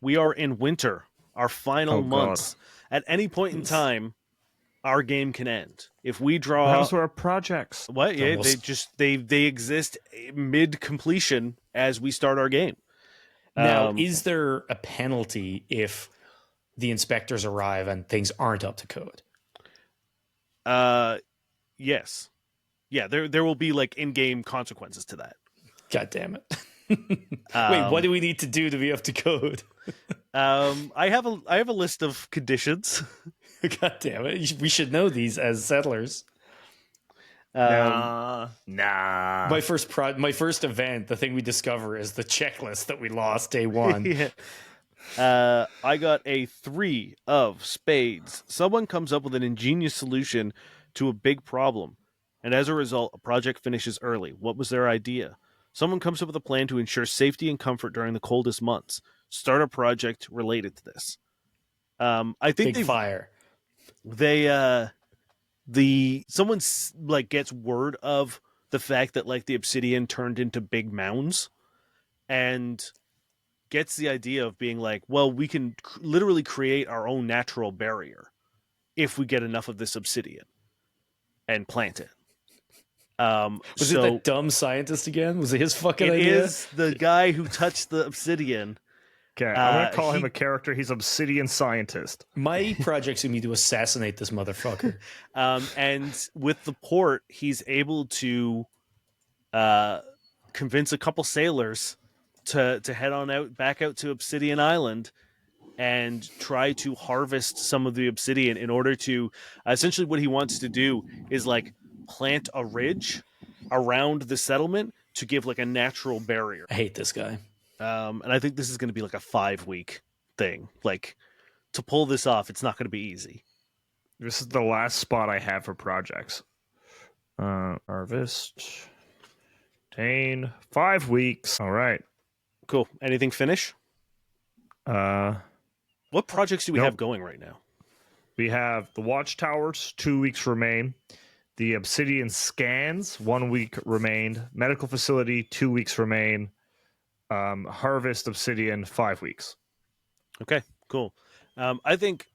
We are in winter, our final months. At any point in time, our game can end. If we draw, Those were our projects. what? Yeah, they exist mid completion as we start our game. Now, is there a penalty if the inspectors arrive and things aren't up to code? Yes. Yeah, there will be like in-game consequences to that. God damn it. Wait, what do we need to do to be up to code? I have a list of conditions. God damn it. We should know these as settlers. Nah. My first event, the thing we discover is the checklist that we lost day one. Yeah. I got a 3 of spades. Someone comes up with an ingenious solution to a big problem, and as a result, a project finishes early. What was their idea? Someone comes up with a plan to ensure safety and comfort during the coldest months. Start a project related to this. I think Big fire. Someone like gets word of the fact that like the obsidian turned into big mounds, and gets the idea of being like, well, we can literally create our own natural barrier if we get enough of this obsidian and plant it. Was it that dumb scientist again? Was it his fucking idea? It is the guy who touched the obsidian. Okay, I'm going to call him a character. He's Obsidian Scientist. My project's going to be to assassinate this motherfucker. And with the port, he's able to convince a couple sailors to head on back out to Obsidian Island and try to harvest some of the obsidian in order to... essentially what he wants to do is like plant a ridge around the settlement to give like a natural barrier. I hate this guy. And I think this is going to be like a 5-week thing. Like, to pull this off, it's not going to be easy. This is the last spot I have for projects. Harvest. 5 weeks. All right. Cool. Anything finish? What projects do we have going right now? We have the Watchtowers, 2 weeks remain. The Obsidian Scans, 1 week remained. Medical Facility, 2 weeks remain. Harvest Obsidian, 5 weeks. Okay, cool. I think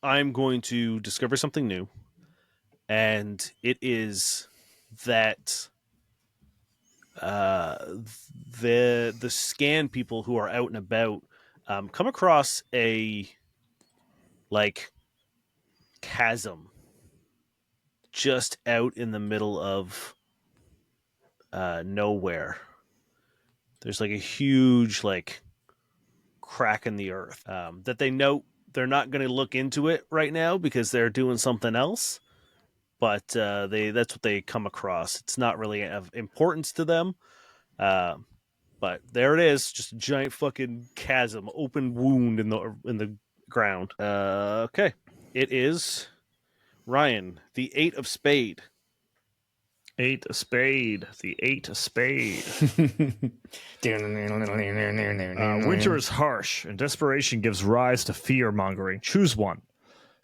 I'm going to discover something new, and it is that the scan people who are out and about come across a like chasm just out in the middle of nowhere. There's like a huge like crack in the earth that they note. They're not going to look into it right now because they're doing something else. But that's what they come across. It's not really of importance to them. But there it is, just a giant fucking chasm, open wound in the ground. Okay, it is Ryan, the 8 of spade. 8 of spade. The 8 of spade. Winter is harsh, and desperation gives rise to fear-mongering. Choose one.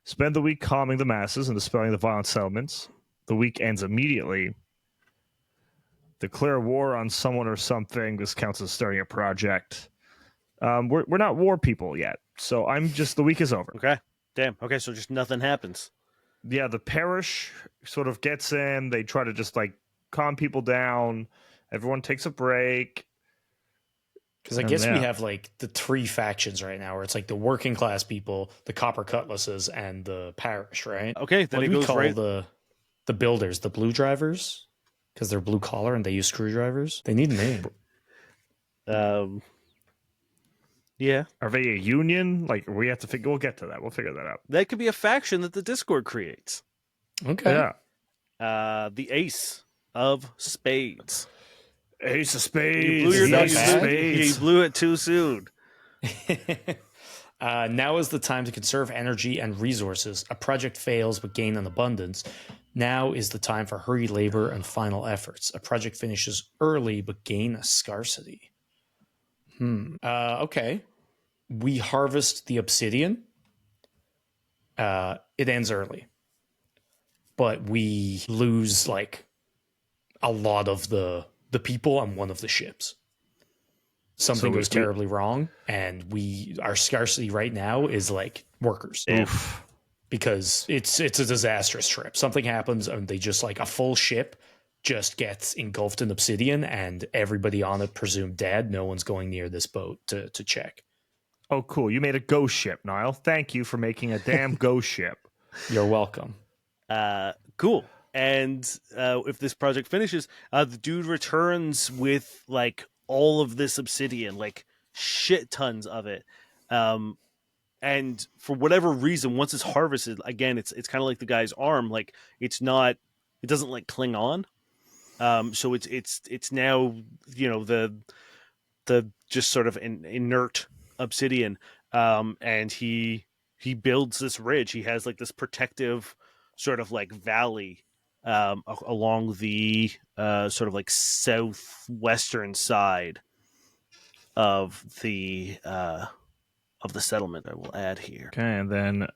Spend the week calming the masses and dispelling the violent settlements. The week ends immediately. Declare war on someone or something. This counts as starting a project. We're not war people yet, so the week is over. Okay, damn. Okay, so just nothing happens. Yeah, the parish sort of gets in. They try to just like calm people down. Everyone takes a break. Because I guess we have like the 3 factions right now, where it's like the working class people, the copper cutlasses, and the parish, right? Okay, then what it do we goes call right. The builders, the blue drivers, because they're blue collar and they use screwdrivers. They need a name. Yeah. Are they a union? Like we have to figure. We'll get to that. We'll figure that out. That could be a faction that the Discord creates. Okay. Yeah. The ace of spades. Ace of spades. You blew it too soon. Now is the time to conserve energy and resources. A project fails but gain an abundance. Now is the time for hurried labor and final efforts. A project finishes early but gain a scarcity. Okay. We harvest the obsidian. It ends early. But we lose like a lot of the people on one of the ships. something So goes terribly wrong, and our scarcity right now is like workers. Oof. Because it's a disastrous trip. Something happens and they just like a full ship just gets engulfed in obsidian and everybody on it presumed dead. No one's going near this boat to check. Oh, cool. You made a ghost ship, Niall. Thank you for making a damn ghost ship. You're welcome. Cool. And if this project finishes, the dude returns with like all of this obsidian, like shit tons of it. And for whatever reason, once it's harvested, again, it's kind of like the guy's arm. Like it doesn't like cling on. So it's now, you know, the just sort of an inert obsidian. And he builds this ridge. He has like this protective sort of like valley along the sort of like southwestern side of the settlement. I will add here. Okay, and then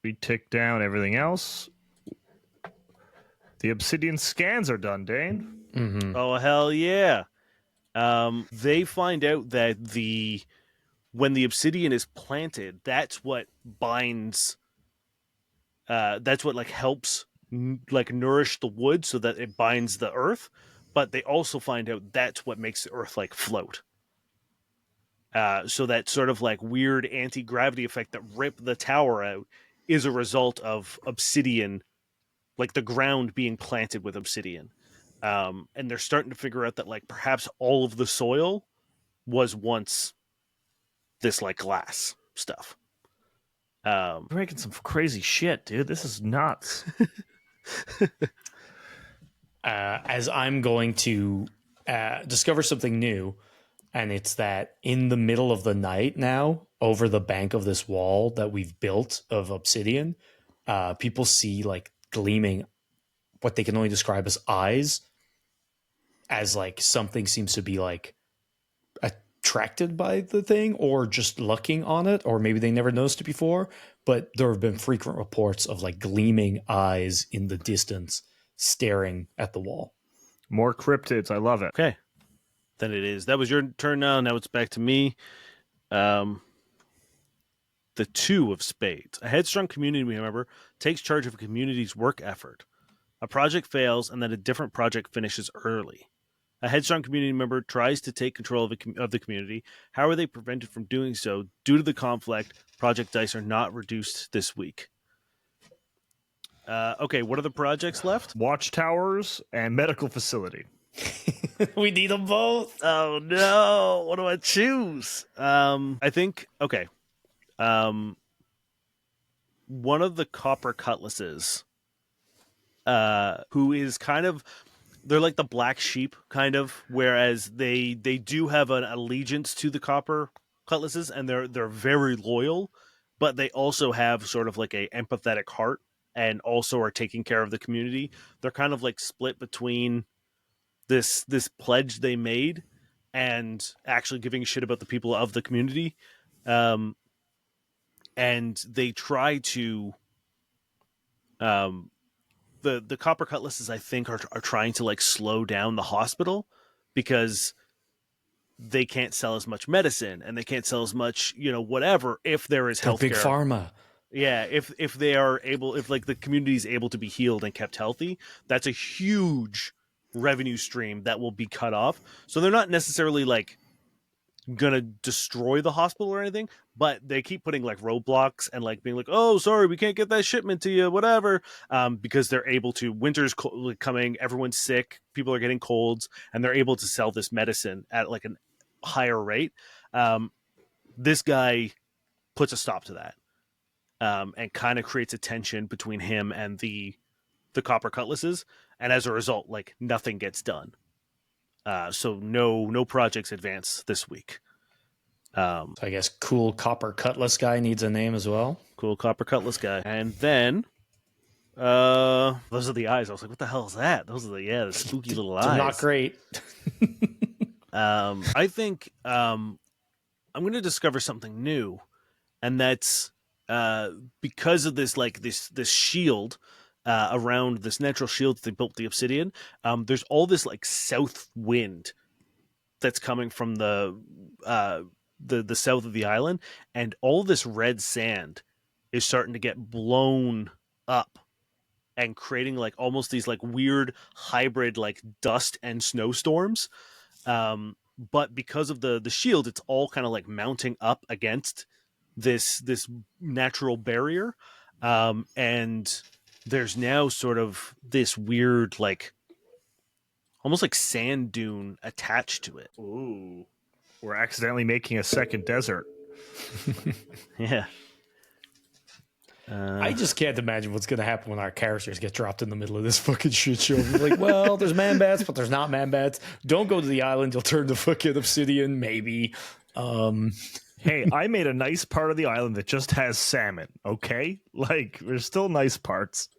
we tick down everything else. The obsidian scans are done, Dane. Mm-hmm. Oh hell yeah! They find out that when the obsidian is planted, that's what binds. That's what like helps like nourish the wood so that it binds the earth. But they also find out that's what makes the earth like float. So that sort of like weird anti-gravity effect that ripped the tower out is a result of obsidian, like the ground being planted with obsidian. And they're starting to figure out that like perhaps all of the soil was once this like glass stuff. We're making some crazy shit, dude. This is nuts. As I'm going to discover something new, and it's that in the middle of the night now, over the bank of this wall that we've built of obsidian, people see like gleaming what they can only describe as eyes, as like something seems to be like attracted by the thing or just looking on it, or maybe they never noticed it before. But there have been frequent reports of like gleaming eyes in the distance staring at the wall. More cryptids. I love it. Okay. Then it is. That was your turn now. Now it's back to me. The two of spades. A headstrong community member takes charge of a community's work effort. A project fails and then a different project finishes early. A headstrong community member tries to take control of the community. How are they prevented from doing so? Due to the conflict, project dice are not reduced this week. Okay, what are the projects left? Watchtowers and medical facility. We need them both. Oh no! What do I choose? I think okay. One of the copper cutlasses, who is kind of, they're like the black sheep, kind of. Whereas they do have an allegiance to the copper cutlasses, and they're very loyal, but they also have sort of like a empathetic heart, and also are taking care of the community. They're kind of like split between this pledge they made and actually giving a shit about the people of the community. And they try to the copper cutlasses, I think, are trying to like slow down the hospital because they can't sell as much medicine and they can't sell as much, you know, whatever, if there is healthcare. Big pharma. Yeah, if they are able, if like the community is able to be healed and kept healthy, that's a huge revenue stream that will be cut off. So they're not necessarily like gonna destroy the hospital or anything, but they keep putting like roadblocks and like being like, oh, sorry, we can't get that shipment to you, whatever, because they're able to. Winter's coming, everyone's sick, people are getting colds, and they're able to sell this medicine at like a higher rate. This guy puts a stop to that, and kind of creates a tension between him and the copper cutlasses, and as a result, like nothing gets done. So no projects advance this week. So I guess cool copper cutlass guy needs a name as well. Cool copper cutlass guy. And then those are the eyes. I was like, what the hell is that? Those are the spooky little eyes. They're not great. I think I'm going to discover something new, and that's because of this like this shield around this natural shield that they built the obsidian. There's all this like south wind that's coming from the south of the island, and all this red sand is starting to get blown up and creating like almost these like weird hybrid like dust and snowstorms. But because of the shield, it's all kind of like mounting up against this natural barrier, and there's now sort of this weird like almost like sand dune attached to it. Ooh. We're accidentally making a second desert. Yeah. I just can't imagine what's going to happen when our characters get dropped in the middle of this fucking shit show. We're like, well, there's man bats, but there's not man bats. Don't go to the island. You'll turn to fucking obsidian, maybe. Hey, I made a nice part of the island that just has salmon, okay? Like, there's still nice parts.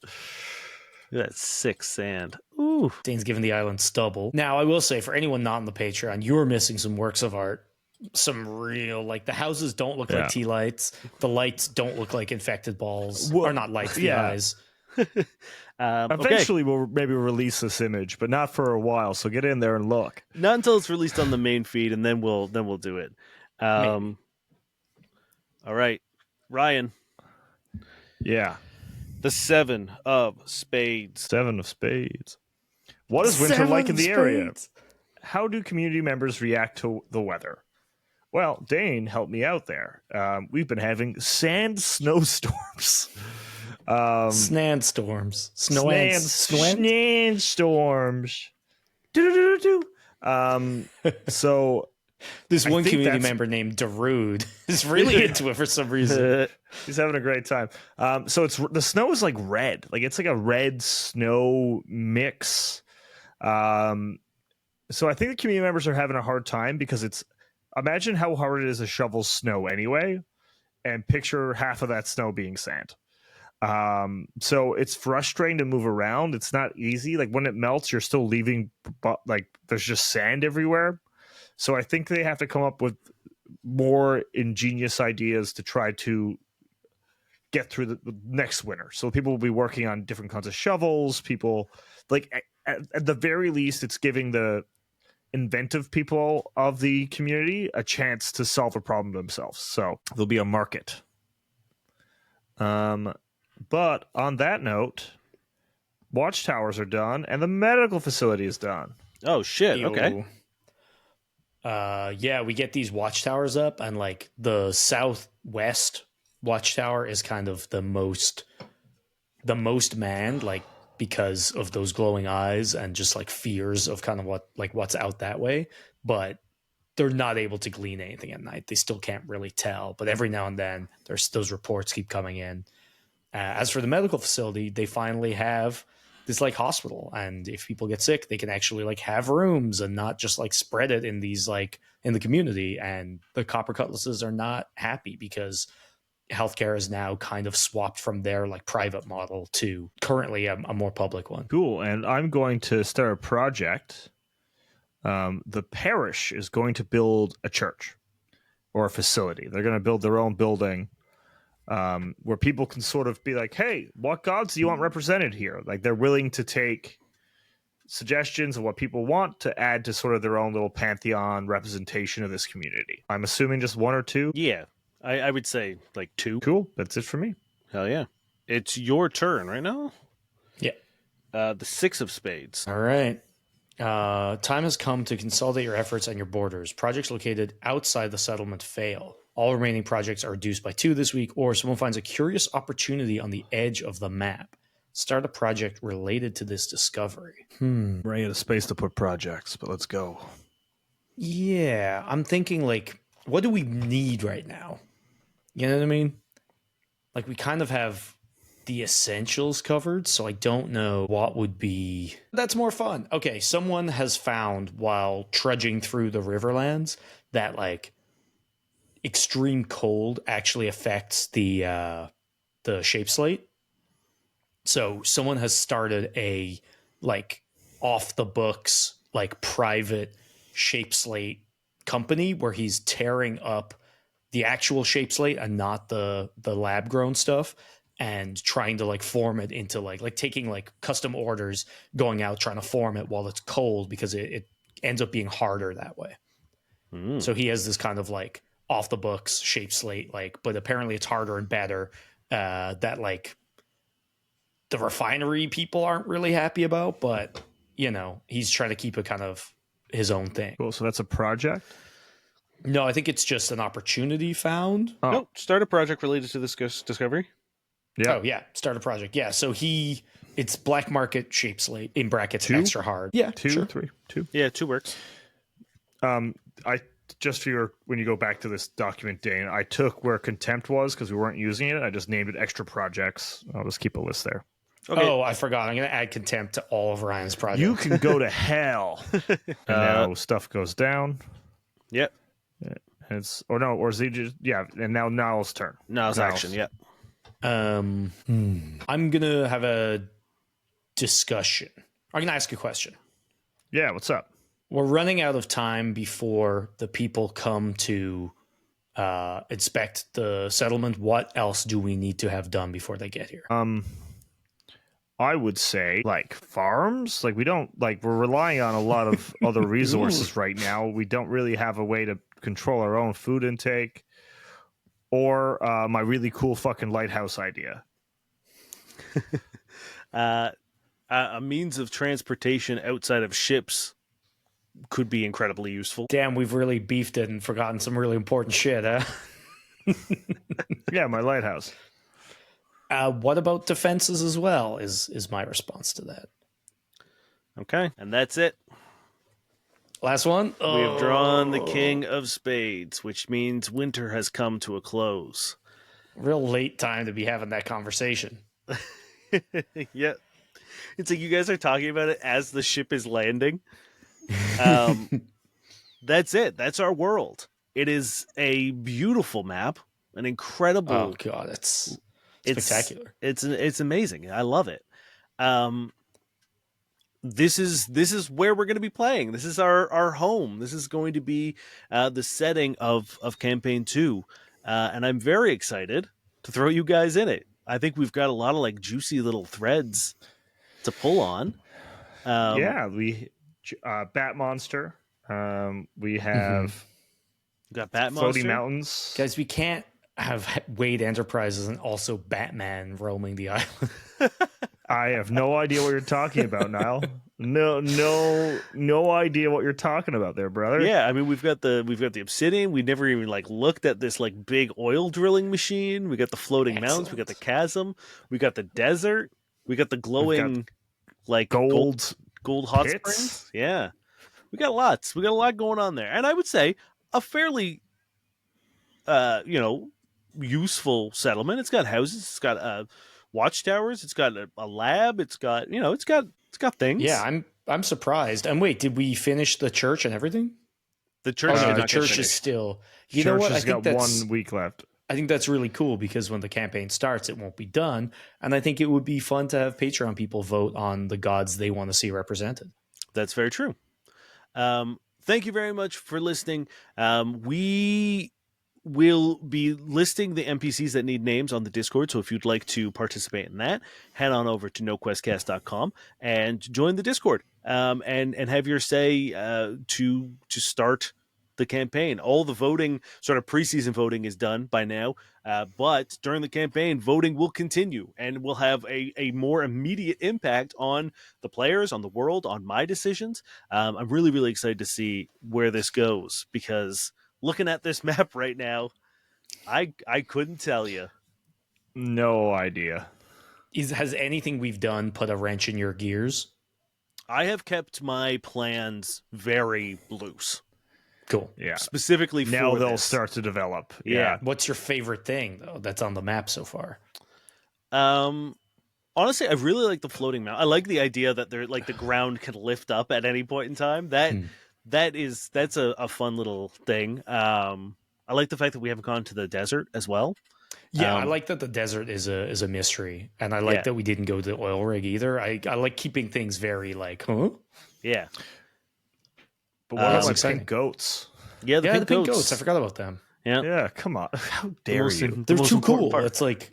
Look at that sick sand. Ooh. Dane's giving the island stubble. Now, I will say, for anyone not on the Patreon, you're missing some works of art. Some real, like, the houses don't look like tea lights. The lights don't look like infected balls. Or not lights, the eyes. Eventually, we'll maybe release this image, but not for a while. So get in there and look. Not until it's released on the main feed, and then we'll do it. All right, Ryan. Yeah. The 7 of spades. 7 of spades. What is winter like in the area? How do community members react to the weather? Well, Dane helped me out there. We've been having sand snowstorms. Snowstorms. Snowstorms. So this one community member named Darude is really into it for some reason. He's having a great time. So the snow is like red. Like it's like a red snow mix. So I think the community members are having a hard time because imagine how hard it is to shovel snow anyway, and picture half of that snow being sand. So it's frustrating to move around. It's not easy. Like when it melts, you're still leaving, like there's just sand everywhere. So I think they have to come up with more ingenious ideas to try to get through the next winter. So people will be working on different kinds of shovels. People like at the very least, it's giving the inventive people of the community a chance to solve a problem themselves. So there'll be a market. But on that note, watchtowers are done and the medical facility is done. Oh shit! Ew. Okay. Yeah, we get these watchtowers up, and like the southwest watchtower is kind of the most manned, like because of those glowing eyes and just like fears of kind of what's out that way. But they're not able to glean anything at night. They still can't really tell. But every now and then, there's those reports keep coming in. As for the medical facility, they finally have this like hospital, and if people get sick, they can actually like have rooms and not just like spread it in these like in the community. And the Copper Cutlasses are not happy because healthcare is now kind of swapped from their like private model to currently a more public one. Cool. And I'm going to start a project. The parish is going to build a church or a facility. They're going to build their own building. Where people can sort of be like, hey, what gods do you want represented here? Like they're willing to take suggestions of what people want to add to sort of their own little pantheon representation of this community. I'm assuming just 1 or 2. Yeah, I would say like 2. Cool. That's it for me. Hell yeah. It's your turn right now. Yeah. The 6 of spades. All right. Time has come to consolidate your efforts and your borders. Projects located outside the settlement fail. All remaining projects are reduced by 2 this week, or someone finds a curious opportunity on the edge of the map. Start a project related to this discovery. Running out of space to put projects, but let's go. Yeah, I'm thinking like, what do we need right now? You know what I mean? Like we kind of have the essentials covered, so I don't know what would be... That's more fun. Okay, someone has found while trudging through the Riverlands that like extreme cold actually affects the shape slate. So someone has started a like off the books like private shape slate company where he's tearing up the actual shape slate and not the lab grown stuff and trying to like form it into like taking like custom orders, going out trying to form it while it's cold because it ends up being harder that way. Mm. So he has this kind of like off the books shape slate, like, but apparently it's harder and better. That like the refinery people aren't really happy about, but he's trying to keep it kind of his own thing. Cool. So that's a project. No, I think it's just an opportunity found. Oh, No, start a project related to this discovery. yeah. Oh yeah, start a project. Yeah, so it's black market shape slate in brackets 2? extra hard. Yeah, Two, sure. 3, 2. Yeah, 2 works. I just for when you go back to this document, Dane, I took where contempt was because we weren't using it. I just named it extra projects. I'll just keep a list there. Okay. Oh, I forgot. I'm going to add contempt to all of Ryan's projects. You can go to hell. And now stuff goes down. Yep. And or is he just and now Niall's turn. Niall's action, yeah. I'm going to have a discussion. I'm going to ask a question. Yeah, what's up? We're running out of time before the people come to inspect the settlement. What else do we need to have done before they get here? I would say like farms. Like we don't we're relying on a lot of other resources right now. We don't really have a way to control our own food intake. Or my really cool fucking lighthouse idea. A means of transportation outside of ships could be incredibly useful. Damn, we've really beefed it and forgotten some really important shit, huh? Yeah, my lighthouse. What about defenses as well is my response to that. Okay, and that's it. Last one. We have drawn the King of Spades, which means winter has come to a close. Real late time to be having that conversation. Yep. It's like you guys are talking about it as the ship is landing. That's it. That's our world. It is a beautiful map, an incredible. Oh god, it's spectacular. It's amazing. I love it. This is where we're going to be playing. This is our home. This is going to be the setting of campaign 2, and I'm very excited to throw you guys in it. I think we've got a lot of like juicy little threads to pull on. We Bat Monster. We have got Bat Floating Monster. Mountains. Guys, we can't have Wade Enterprises and also Batman roaming the island. I have no idea what you're talking about, Niall. No idea what you're talking about there, brother. Yeah, I mean we've got the obsidian. We never even like looked at this like big oil drilling machine. We got the floating mountains. We got the chasm. We got the desert. We got the glowing like gold hot pits. springs. Yeah, we got lots. We got a lot going on there, and I would say a fairly useful settlement. It's got houses. It's got watchtowers. It's got a lab. It's got it's got things. Yeah, I'm surprised. And wait, did we finish the church and everything? The church. Oh, no, did the not get church is finished. still. Church know what? has got 1 week left. I think that's really cool because when the campaign starts, it won't be done. And I think it would be fun to have Patreon people vote on the gods they want to see represented. That's very true. Thank you very much for listening. We will be listing the NPCs that need names on the Discord. So if you'd like to participate in that, head on over to noquestcast.com and join the Discord and have your say to start the campaign. All the voting, sort of preseason voting, is done by now. But during the campaign, voting will continue and will have a more immediate impact on the players, on the world, on my decisions. I'm really, really excited to see where this goes because looking at this map right now, I couldn't tell you. No idea. Has anything we've done put a wrench in your gears? I have kept my plans very loose. Cool. Yeah. Specifically for Now they'll this. start to develop. Yeah. What's your favorite thing though that's on the map so far? Honestly, I really like the floating mount. I like the idea that they're like the ground can lift up at any point in time. That's a fun little thing. I like the fact that we haven't gone to the desert as well. Yeah, I like that the desert is a mystery, and I like that we didn't go to the oil rig either. I like keeping things very like, huh? Yeah. But what about exciting. pink goats? Yeah, the pink goats. I forgot about them. Yeah. Yeah, come on. How dare you? They're too cool. It's like,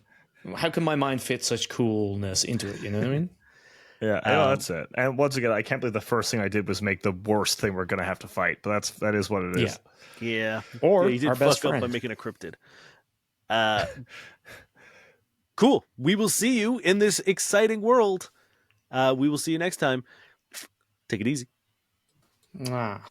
how can my mind fit such coolness into it? You know what I mean? Yeah, that's it. And once again, I can't believe the first thing I did was make the worst thing we're gonna have to fight. But that is what it is. Yeah. Or You did our best fuck up by friend. making a cryptid. Cool. We will see you in this exciting world. We will see you next time. Take it easy. Ah.